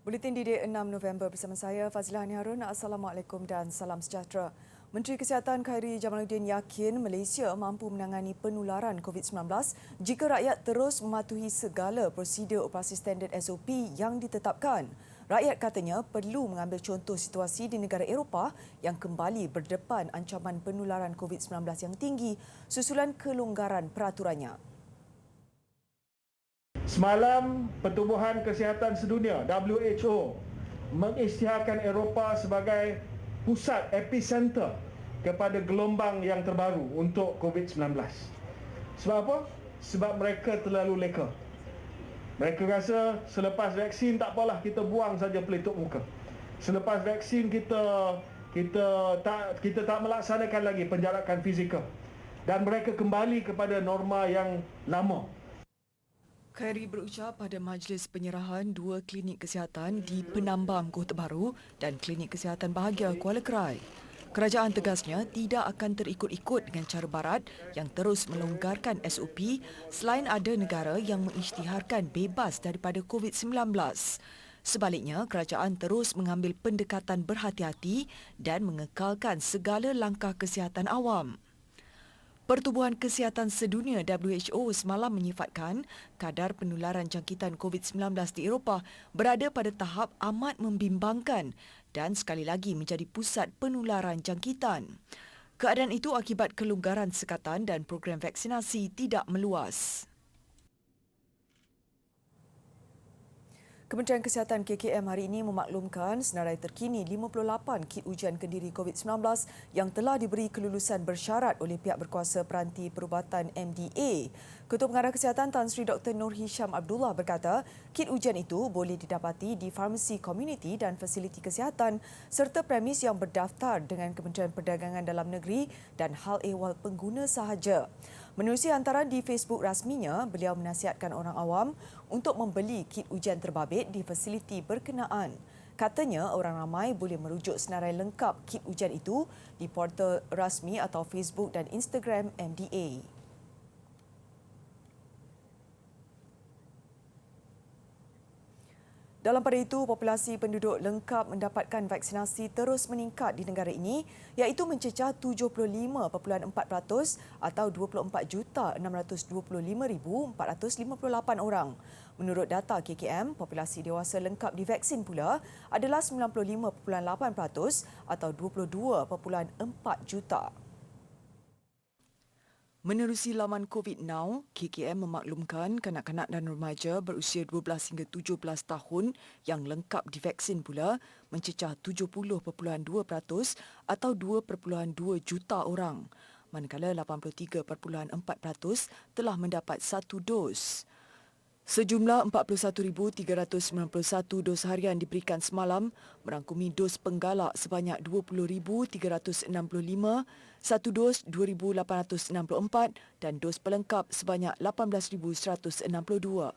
Buletin Didik 6 November bersama saya Fazilah Hani Harun. Assalamualaikum dan salam sejahtera. Menteri Kesihatan Khairi Jamaluddin yakin Malaysia mampu menangani penularan COVID-19 jika rakyat terus mematuhi segala prosedur operasi standard SOP yang ditetapkan. Rakyat katanya perlu mengambil contoh situasi di negara Eropah yang kembali berdepan ancaman penularan COVID-19 yang tinggi susulan kelonggaran peraturannya. Semalam, Pertubuhan Kesihatan Sedunia (WHO) mengisytiharkan Eropah sebagai pusat epicenter kepada gelombang yang terbaru untuk COVID-19. Sebab apa? Sebab mereka terlalu leka. Mereka rasa selepas vaksin tak apalah, kita buang saja pelitup muka. Selepas vaksin kita tak melaksanakan lagi penjarakan fizikal. Dan mereka kembali kepada norma yang lama. Khairi berucap pada majlis penyerahan dua klinik kesihatan di Penambang Kota Baru dan Klinik Kesihatan Bahagia Kuala Krai. Kerajaan tegasnya tidak akan terikut-ikut dengan cara barat yang terus melonggarkan SOP selain ada negara yang mengisytiharkan bebas daripada COVID-19. Sebaliknya, kerajaan terus mengambil pendekatan berhati-hati dan mengekalkan segala langkah kesihatan awam. Pertubuhan Kesihatan Sedunia (WHO) semalam menyifatkan kadar penularan jangkitan COVID-19 di Eropah berada pada tahap amat membimbangkan dan sekali lagi menjadi pusat penularan jangkitan. Keadaan itu akibat kelonggaran sekatan dan program vaksinasi tidak meluas. Kementerian Kesihatan KKM hari ini memaklumkan senarai terkini 58 kit ujian kendiri COVID-19 yang telah diberi kelulusan bersyarat oleh pihak berkuasa peranti perubatan MDA. Ketua Pengarah Kesihatan Tan Sri Dr. Nur Hisham Abdullah berkata, kit ujian itu boleh didapati di farmasi komuniti dan fasiliti kesihatan serta premis yang berdaftar dengan Kementerian Perdagangan Dalam Negeri dan hal ehwal pengguna sahaja. Menerusi hantaran di Facebook rasminya, beliau menasihatkan orang awam untuk membeli kit ujian terbabit di fasiliti berkenaan. Katanya, orang ramai boleh merujuk senarai lengkap kit ujian itu di portal rasmi atau Facebook dan Instagram MDA. Dalam pada itu, populasi penduduk lengkap mendapatkan vaksinasi terus meningkat di negara ini iaitu mencecah 75.4% atau 24,625,458 orang. Menurut data KKM, populasi dewasa lengkap divaksin pula adalah 95.8% atau 22.4 juta. Menerusi laman COVID Now, KKM memaklumkan kanak-kanak dan remaja berusia 12 hingga 17 tahun yang lengkap divaksin pula mencecah 70.2% atau 2.2 juta orang, manakala 83.4% telah mendapat satu dos. Sejumlah 41,391 dos harian diberikan semalam, merangkumi dos penggalak sebanyak 20,365, satu dos 2,864 dan dos pelengkap sebanyak 18,162.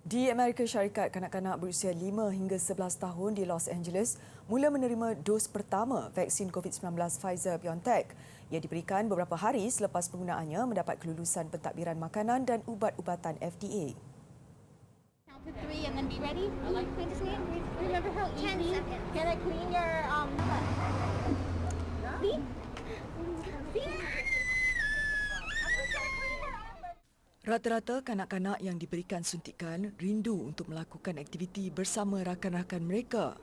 Di Amerika Syarikat, kanak-kanak berusia 5 hingga 11 tahun di Los Angeles mula menerima dos pertama vaksin COVID-19 Pfizer-BioNTech yang diberikan beberapa hari selepas penggunaannya mendapat kelulusan pentadbiran makanan dan ubat-ubatan FDA. Count to 3 and then be ready. Remember how easy? Can I clean your See? Rata-rata kanak-kanak yang diberikan suntikan rindu untuk melakukan aktiviti bersama rakan-rakan mereka.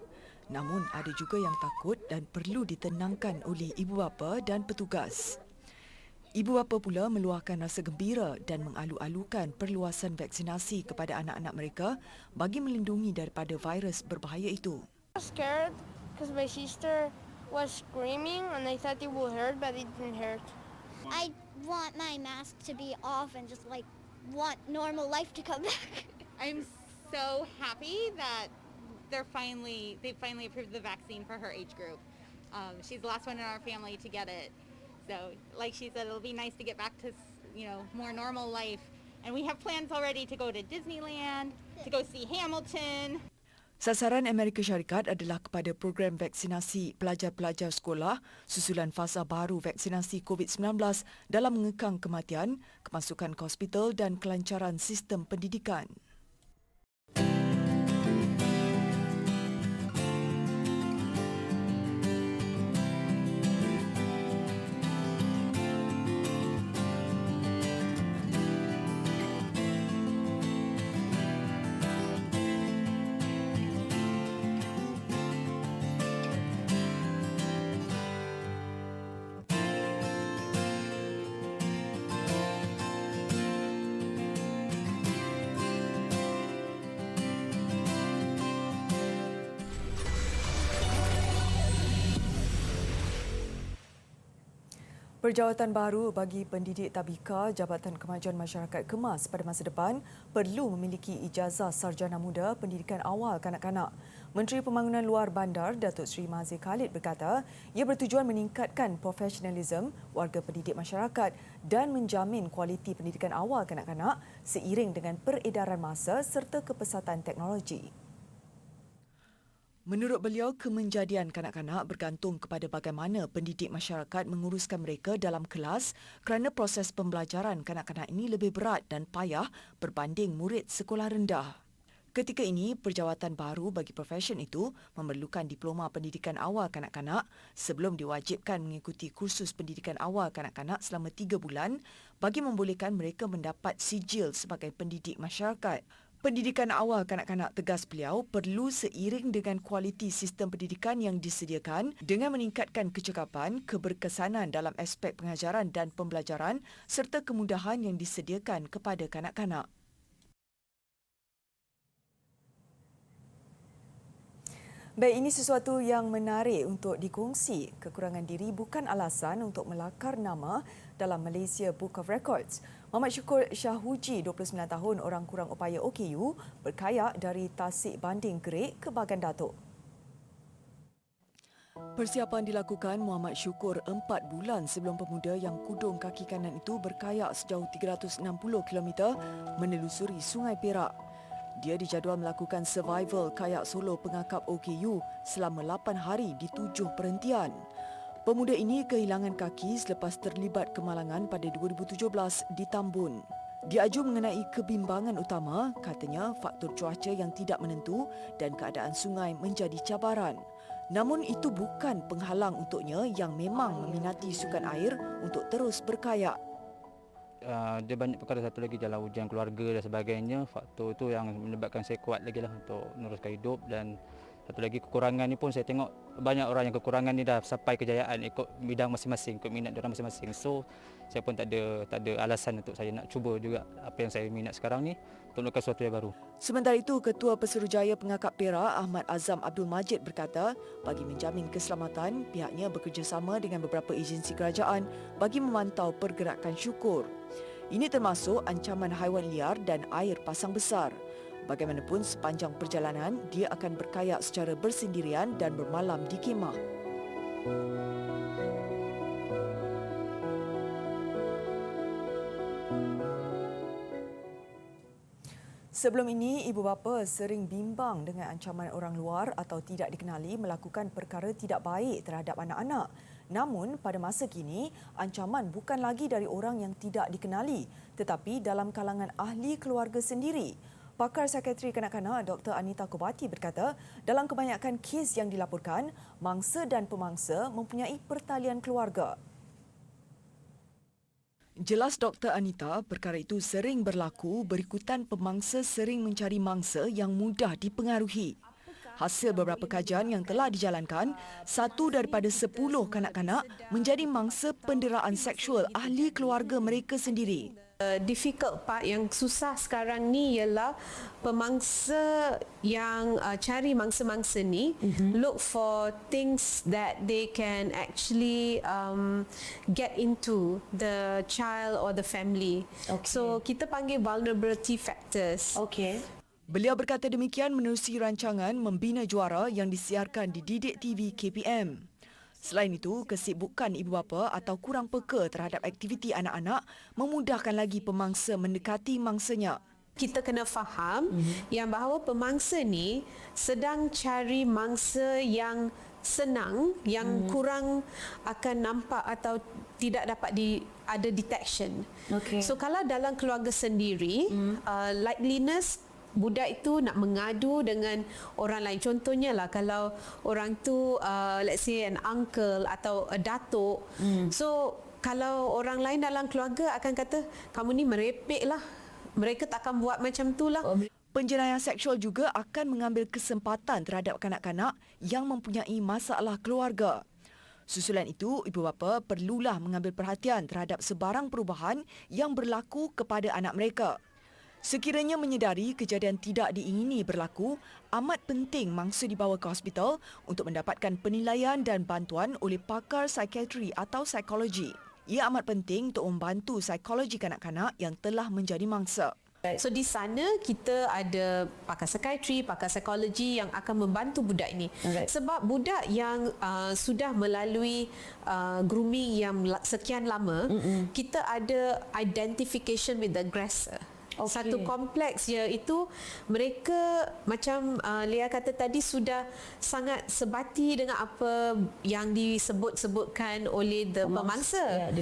Namun ada juga yang takut dan perlu ditenangkan oleh ibu bapa dan petugas. Ibu bapa pula meluahkan rasa gembira dan mengalu-alukan perluasan vaksinasi kepada anak-anak mereka bagi melindungi daripada virus berbahaya itu. I was scared because my sister was screaming and I thought it would hurt, but it didn't hurt. I want my mask to be off and just want normal life to come back. I'm so happy that they finally approved the vaccine for her age group. She's the last one in our family to get it. So, like she said, it'll be nice to get back to, more normal life. And we have plans already to go to Disneyland, to go see Hamilton. Sasaran Amerika Syarikat adalah kepada program vaksinasi pelajar-pelajar sekolah susulan fasa baru vaksinasi COVID-19 dalam mengekang kematian, kemasukan ke hospital dan kelancaran sistem pendidikan. Perjawatan baru bagi pendidik tabika Jabatan Kemajuan Masyarakat Kemas pada masa depan perlu memiliki ijazah sarjana muda pendidikan awal kanak-kanak. Menteri Pembangunan Luar Bandar Datuk Seri Mahathir Khalid berkata ia bertujuan meningkatkan profesionalism warga pendidik masyarakat dan menjamin kualiti pendidikan awal kanak-kanak seiring dengan peredaran masa serta kepesatan teknologi. Menurut beliau, kemenjadian kanak-kanak bergantung kepada bagaimana pendidik masyarakat menguruskan mereka dalam kelas kerana proses pembelajaran kanak-kanak ini lebih berat dan payah berbanding murid sekolah rendah. Ketika ini, perjawatan baru bagi profesion itu memerlukan diploma pendidikan awal kanak-kanak sebelum diwajibkan mengikuti kursus pendidikan awal kanak-kanak selama 3 bulan bagi membolehkan mereka mendapat sijil sebagai pendidik masyarakat. Pendidikan awal kanak-kanak, tegas beliau, perlu seiring dengan kualiti sistem pendidikan yang disediakan dengan meningkatkan kecekapan, keberkesanan dalam aspek pengajaran dan pembelajaran serta kemudahan yang disediakan kepada kanak-kanak. Baik, ini sesuatu yang menarik untuk dikongsi. Kekurangan diri bukan alasan untuk melakar nama dalam Malaysia Book of Records. Muhammad Syukur Syahuji, 29 tahun, orang kurang upaya OKU, berkayak dari Tasik Banding Gerik ke Bagan Datuk. Persiapan dilakukan Muhammad Syukur 4 bulan sebelum pemuda yang kudung kaki kanan itu berkayak sejauh 360 km menelusuri Sungai Perak. Dia dijadual melakukan survival kayak solo pengakap OKU selama 8 hari di 7 perhentian. Pemuda ini kehilangan kaki selepas terlibat kemalangan pada 2017 di Tambun. Diaju mengenai kebimbangan utama, katanya faktor cuaca yang tidak menentu dan keadaan sungai menjadi cabaran. Namun itu bukan penghalang untuknya yang memang meminati sukan air untuk terus berkayak. Dia banyak perkara, satu lagi jalan hujan keluarga dan sebagainya. Faktor itu yang menyebabkan saya kuat lagi lah untuk meneruskan hidup. Dan satu lagi kekurangan ni pun saya tengok banyak orang yang kekurangan ni dah sampai kejayaan ikut bidang masing-masing, ikut minat diorang masing-masing. So saya pun tak ada alasan untuk saya nak cuba juga apa yang saya minat sekarang ni untuk melakukan sesuatu yang baru. Sementara itu, Ketua Pesuruhjaya Pengakap Perak Ahmad Azam Abdul Majid berkata bagi menjamin keselamatan, pihaknya bekerjasama dengan beberapa agensi kerajaan bagi memantau pergerakan Syukur. Ini termasuk ancaman haiwan liar dan air pasang besar. Bagaimanapun, sepanjang perjalanan, dia akan berkayak secara bersendirian dan bermalam di kemah. Sebelum ini, ibu bapa sering bimbang dengan ancaman orang luar atau tidak dikenali melakukan perkara tidak baik terhadap anak-anak. Namun, pada masa kini, ancaman bukan lagi dari orang yang tidak dikenali, tetapi dalam kalangan ahli keluarga sendiri. Pakar Sekretari Kanak-kanak Dr. Anita Kobati berkata, dalam kebanyakan kes yang dilaporkan, mangsa dan pemangsa mempunyai pertalian keluarga. Jelas Dr. Anita, perkara itu sering berlaku berikutan pemangsa sering mencari mangsa yang mudah dipengaruhi. Hasil beberapa kajian yang telah dijalankan, 1 daripada 10 kanak-kanak menjadi mangsa penderaan seksual ahli keluarga mereka sendiri. Difficult part yang susah sekarang ni ialah pemangsa yang cari mangsa-mangsa ni look for things that they can actually get into the child or the family. Okay. So kita panggil vulnerability factors. Okey. Beliau berkata demikian menerusi rancangan Membina Juara yang disiarkan di Didik TV KPM. Selain itu, kesibukan ibu bapa atau kurang peka terhadap aktiviti anak-anak memudahkan lagi pemangsa mendekati mangsanya. Kita kena faham yang bahawa pemangsa ni sedang cari mangsa yang senang, yang kurang akan nampak atau tidak dapat ada detection. Okey. So kalau dalam keluarga sendiri, likeliness budak itu nak mengadu dengan orang lain. Contohnya lah kalau orang tu let's say an uncle atau a datuk. So kalau orang lain dalam keluarga akan kata kamu ni merepek lah. Mereka tak akan buat macam tu lah. Penjenayah seksual juga akan mengambil kesempatan terhadap kanak-kanak yang mempunyai masalah keluarga. Susulan itu, ibu bapa perlulah mengambil perhatian terhadap sebarang perubahan yang berlaku kepada anak mereka. Sekiranya menyedari kejadian tidak diingini berlaku, amat penting mangsa dibawa ke hospital untuk mendapatkan penilaian dan bantuan oleh pakar psikiatri atau psikologi. ia amat penting untuk membantu psikologi kanak-kanak yang telah menjadi mangsa. So di sana kita ada pakar psikiatri, pakar psikologi yang akan membantu budak ini. Sebab budak yang sudah melalui grooming yang sekian lama, kita ada identification with the aggressor. Satu kompleks iaitu mereka macam Lia kata tadi sudah sangat sebati dengan apa yang disebut-sebutkan oleh pemangsa.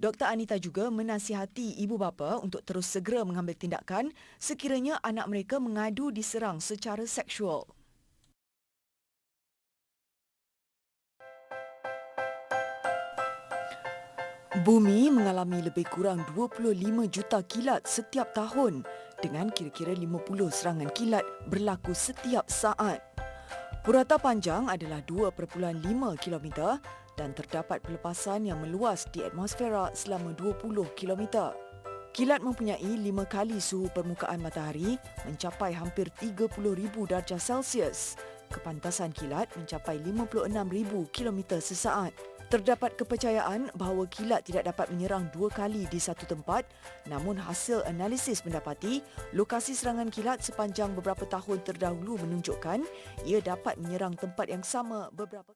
Dr. Anita juga menasihati ibu bapa untuk terus segera mengambil tindakan sekiranya anak mereka mengadu diserang secara seksual. Bumi mengalami lebih kurang 25 juta kilat setiap tahun dengan kira-kira 50 serangan kilat berlaku setiap saat. Purata panjang adalah 2.5 km dan terdapat pelepasan yang meluas di atmosfera selama 20 km. Kilat mempunyai 5 kali suhu permukaan matahari mencapai hampir 30,000 darjah Celsius. Kepantasan kilat mencapai 56,000 km sesaat. Terdapat kepercayaan bahawa kilat tidak dapat menyerang 2 kali di satu tempat, namun hasil analisis mendapati lokasi serangan kilat sepanjang beberapa tahun terdahulu menunjukkan ia dapat menyerang tempat yang sama beberapa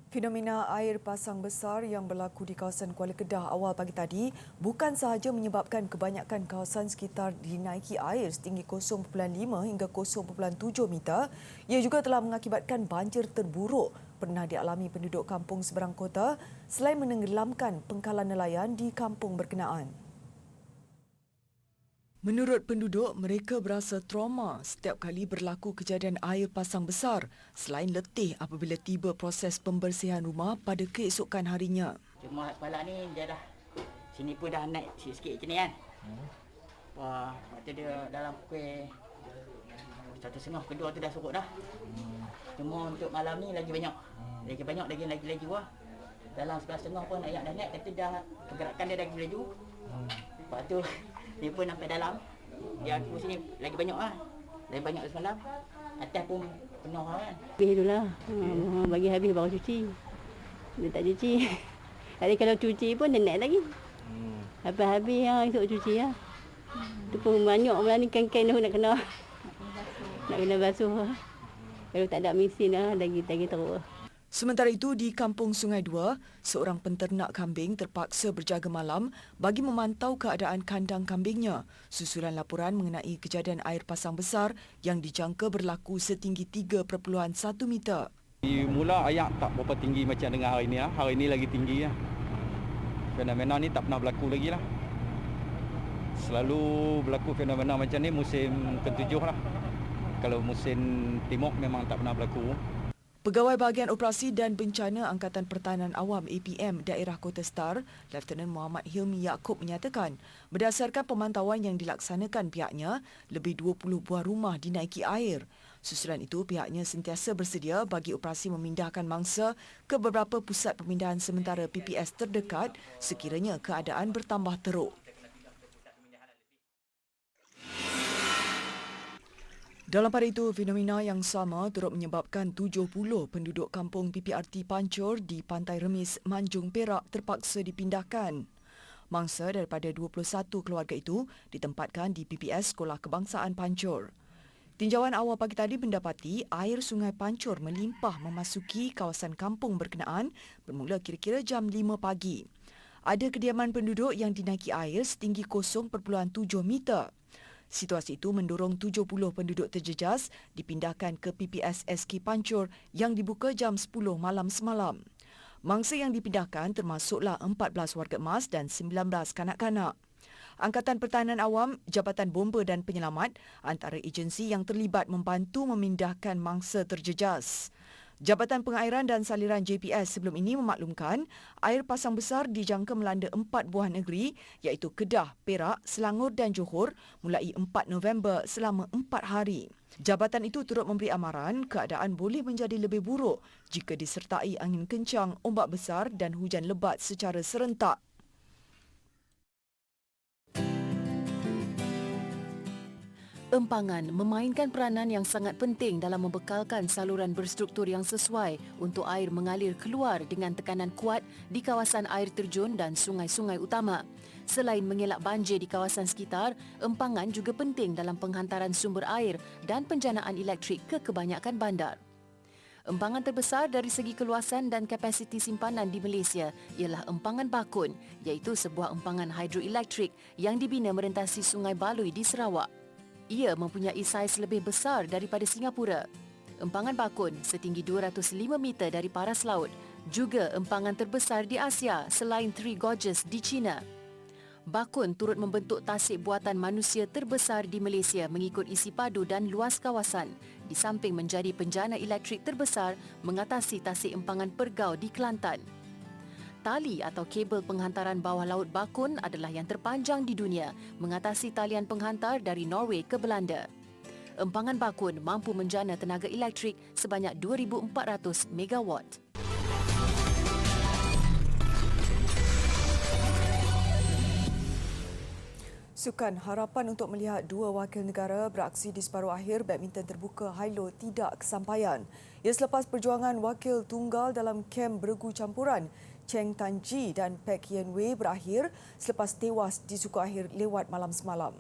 Fenomena air pasang besar yang berlaku di kawasan Kuala Kedah awal pagi tadi bukan sahaja menyebabkan kebanyakan kawasan sekitar dinaiki air setinggi 0.5 hingga 0.7 meter, ia juga telah mengakibatkan banjir terburuk pernah dialami penduduk kampung seberang kota selain menenggelamkan pengkalan nelayan di kampung berkenaan. Menurut penduduk, mereka berasa trauma setiap kali berlaku kejadian air pasang besar selain letih apabila tiba proses pembersihan rumah pada keesokan harinya. Cuma kepala ni dia dah sini pun dah naik sikit-sikit macam ni kan. Wah, waktu dia dalam pukul 1.30 kedua tu dah surut dah. Cuma untuk malam ni lagi banyak. Lagi laju lah. Dalam 11.30 pun ayat dah naik kata dah pergerakan dia lagi laju. Lepas tu dia pun sampai dalam. Dia aku sini lagi banyak lah. Lagi banyak semalam. Atas pun penuh kan. Habis dulu lah. Bagi habis baru cuci. Dia tak cuci. Tadi kalau cuci pun dia naik lagi. Habis-habis yang esok cuci lah. Tu pun banyak malam ni kain-kain tu nak kena basuh lah. Kalau tak ada mesin lah lagi teruk lah. Sementara itu, di Kampung Sungai Dua, seorang penternak kambing terpaksa berjaga malam bagi memantau keadaan kandang kambingnya susulan laporan mengenai kejadian air pasang besar yang dijangka berlaku setinggi 3.1 meter. Mula air tak berapa tinggi macam dengan hari ini lah. Hari ini lagi tinggi lah. Fenomena ni tak pernah berlaku lagi lah. Selalu berlaku fenomena macam ni musim ke-7 lah. Kalau musim timur memang tak pernah berlaku. Pegawai Bahagian Operasi dan Bencana Angkatan Pertahanan Awam APM Daerah Kota Star, Lieutenant Muhammad Hilmi Yaakob menyatakan, berdasarkan pemantauan yang dilaksanakan pihaknya, lebih 20 buah rumah dinaiki air. Susulan itu, pihaknya sentiasa bersedia bagi operasi memindahkan mangsa ke beberapa pusat pemindahan sementara PPS terdekat sekiranya keadaan bertambah teruk. Dalam pada itu, fenomena yang sama turut menyebabkan 70 penduduk kampung PPRT Pancur di Pantai Remis, Manjung Perak terpaksa dipindahkan. Mangsa daripada 21 keluarga itu ditempatkan di PPS Sekolah Kebangsaan Pancur. Tinjauan awal pagi tadi mendapati air Sungai Pancur melimpah memasuki kawasan kampung berkenaan bermula kira-kira jam 5 pagi. Ada kediaman penduduk yang dinaiki air setinggi 0.7 meter. Situasi itu mendorong 70 penduduk terjejas dipindahkan ke PPS SK Pancur yang dibuka jam 10 malam semalam. Mangsa yang dipindahkan termasuklah 14 warga emas dan 19 kanak-kanak. Angkatan Pertahanan Awam, Jabatan Bomba dan Penyelamat antara agensi yang terlibat membantu memindahkan mangsa terjejas. Jabatan Pengairan dan Saliran JPS sebelum ini memaklumkan air pasang besar dijangka melanda 4 buah negeri iaitu Kedah, Perak, Selangor dan Johor mulai 4 November selama 4 hari. Jabatan itu turut memberi amaran keadaan boleh menjadi lebih buruk jika disertai angin kencang, ombak besar dan hujan lebat secara serentak. Empangan memainkan peranan yang sangat penting dalam membekalkan saluran berstruktur yang sesuai untuk air mengalir keluar dengan tekanan kuat di kawasan air terjun dan sungai-sungai utama. Selain mengelak banjir di kawasan sekitar, empangan juga penting dalam penghantaran sumber air dan penjanaan elektrik ke kebanyakan bandar. Empangan terbesar dari segi keluasan dan kapasiti simpanan di Malaysia ialah Empangan Bakun, iaitu sebuah empangan hidroelektrik yang dibina merentasi Sungai Baloi di Sarawak. Ia mempunyai saiz lebih besar daripada Singapura. Empangan Bakun setinggi 205 meter dari paras laut, juga empangan terbesar di Asia selain Three Gorges di China. Bakun turut membentuk tasik buatan manusia terbesar di Malaysia mengikut isi padu dan luas kawasan, di samping menjadi penjana elektrik terbesar mengatasi tasik empangan Pergau di Kelantan. Tali atau kabel penghantaran bawah laut Bakun adalah yang terpanjang di dunia, mengatasi talian penghantar dari Norway ke Belanda. Empangan Bakun mampu menjana tenaga elektrik sebanyak 2,400 megawatt. Sukan harapan untuk melihat dua wakil negara beraksi di separuh akhir badminton terbuka Hilo tidak kesampaian. Ia selepas perjuangan wakil tunggal dalam kem beregu campuran, Cheng Tan-ji dan Pek Yen Wei berakhir selepas tewas di suku akhir lewat malam semalam.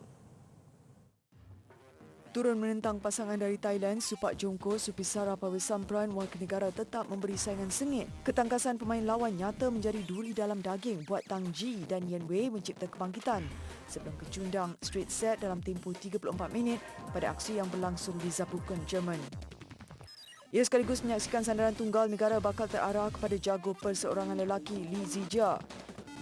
Turun menentang pasangan dari Thailand, Supak Jongko, Supisara Pawisampran, wakil negara tetap memberi saingan sengit. Ketangkasan pemain lawan nyata menjadi duri dalam daging buat Tang Ji dan Yen Wei mencipta kebangkitan sebelum kecundang straight set dalam tempoh 34 minit pada aksi yang berlangsung di Saarbrücken, Jerman. Ia sekaligus menyaksikan sandaran tunggal negara bakal terarah kepada jago perseorangan lelaki Lee Zijia.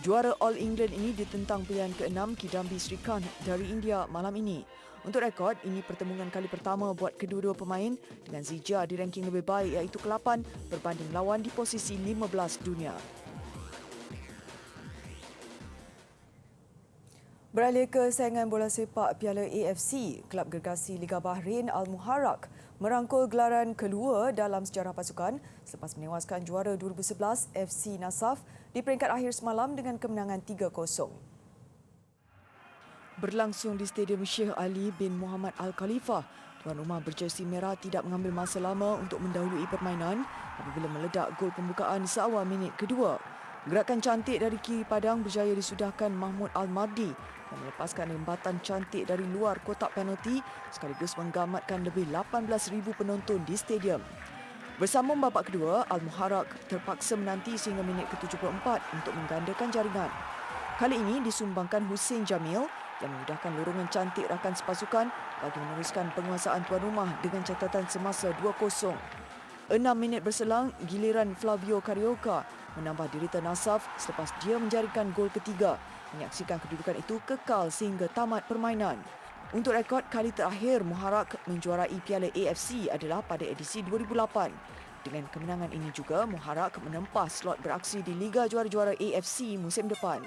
Juara All England ini ditentang pilihan ke-6 Kidambi Srikanth dari India malam ini. Untuk rekod, ini pertemuan kali pertama buat kedua-dua pemain dengan Zijia di ranking lebih baik iaitu ke-8 berbanding lawan di posisi 15 dunia. Beralih ke saingan bola sepak Piala AFC, Kelab Gergasi Liga Bahrain Al-Muharraq merangkul gelaran kedua dalam sejarah pasukan selepas menewaskan juara 2011 FC Nasaf di peringkat akhir semalam dengan kemenangan 3-0. Berlangsung di Stadium Sheikh Ali bin Muhammad Al Khalifa, tuan rumah berjersi merah tidak mengambil masa lama untuk mendahului permainan apabila meledak gol pembukaan seawal minit kedua. Gerakan cantik dari kiri padang berjaya disudahkan Mahmud Al-Mardi yang melepaskan lembatan cantik dari luar kotak penalti sekaligus menggamatkan lebih 18,000 penonton di stadium. Bersambung babak kedua, Al-Muharraq terpaksa menanti sehingga minit ke-74 untuk menggandakan jaringan. Kali ini disumbangkan Hussein Jamil yang memudahkan lorongan cantik rakan sepasukan bagi meneruskan penguasaan tuan rumah dengan catatan semasa 2-0. 6 minit berselang, giliran Flavio Carioca menambah derita Nasaf selepas dia menjaringkan gol ketiga, menyaksikan kedudukan itu kekal sehingga tamat permainan. Untuk rekod, kali terakhir Muharraq menjuarai Piala AFC adalah pada edisi 2008. Dengan kemenangan ini juga, Muharraq menempah slot beraksi di Liga Juara-Juara AFC musim depan.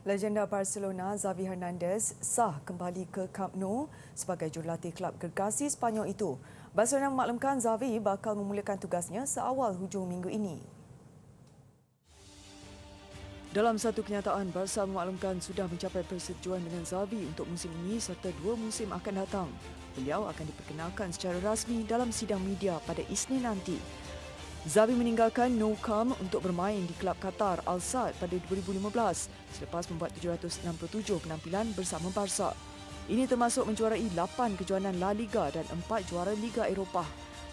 Legenda Barcelona Xavi Hernandez sah kembali ke Camp Nou sebagai jurulatih kelab gergasi Sepanyol itu. Barcelona memaklumkan Xavi bakal memulakan tugasnya seawal hujung minggu ini. Dalam satu kenyataan, Barca memaklumkan sudah mencapai persetujuan dengan Xavi untuk musim ini serta 2 musim akan datang. Beliau akan diperkenalkan secara rasmi dalam sidang media pada Isnin nanti. Xavi meninggalkan Nou Camp untuk bermain di kelab Qatar Al Sadd pada 2015 selepas membuat 767 penampilan bersama Barca. Ini termasuk menjuarai 8 kejohanan La Liga dan 4 juara Liga Eropah.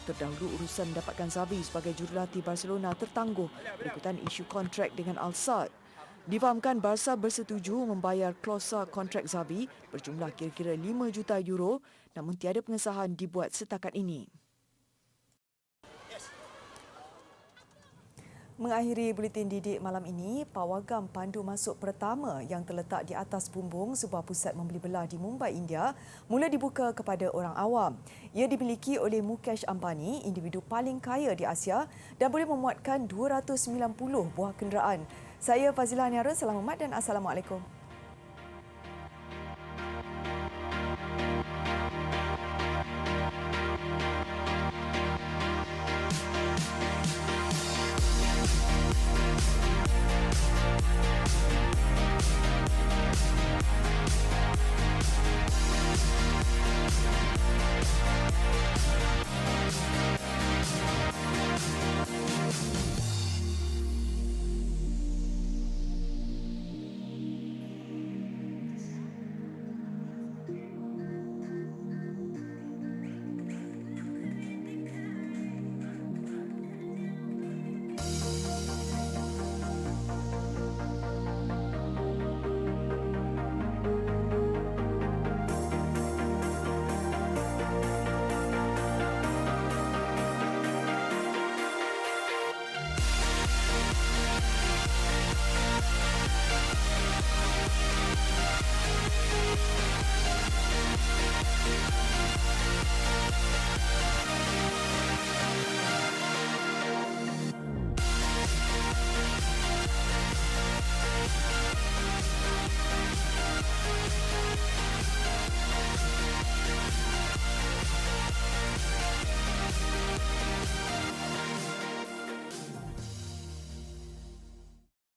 Terdahulu urusan mendapatkan Xavi sebagai jurulatih Barcelona tertangguh berikutan isu kontrak dengan Al Sadd. Difahamkan Barca bersetuju membayar klausa kontrak Xavi berjumlah kira-kira 5 juta euro namun tiada pengesahan dibuat setakat ini. Mengakhiri buletin didik malam ini, pawagam pandu masuk pertama yang terletak di atas bumbung sebuah pusat membeli belah di Mumbai, India, mula dibuka kepada orang awam. Ia dimiliki oleh Mukesh Ambani, individu paling kaya di Asia dan boleh memuatkan 290 buah kenderaan. Saya Fazila Niara, selamat dan Assalamualaikum.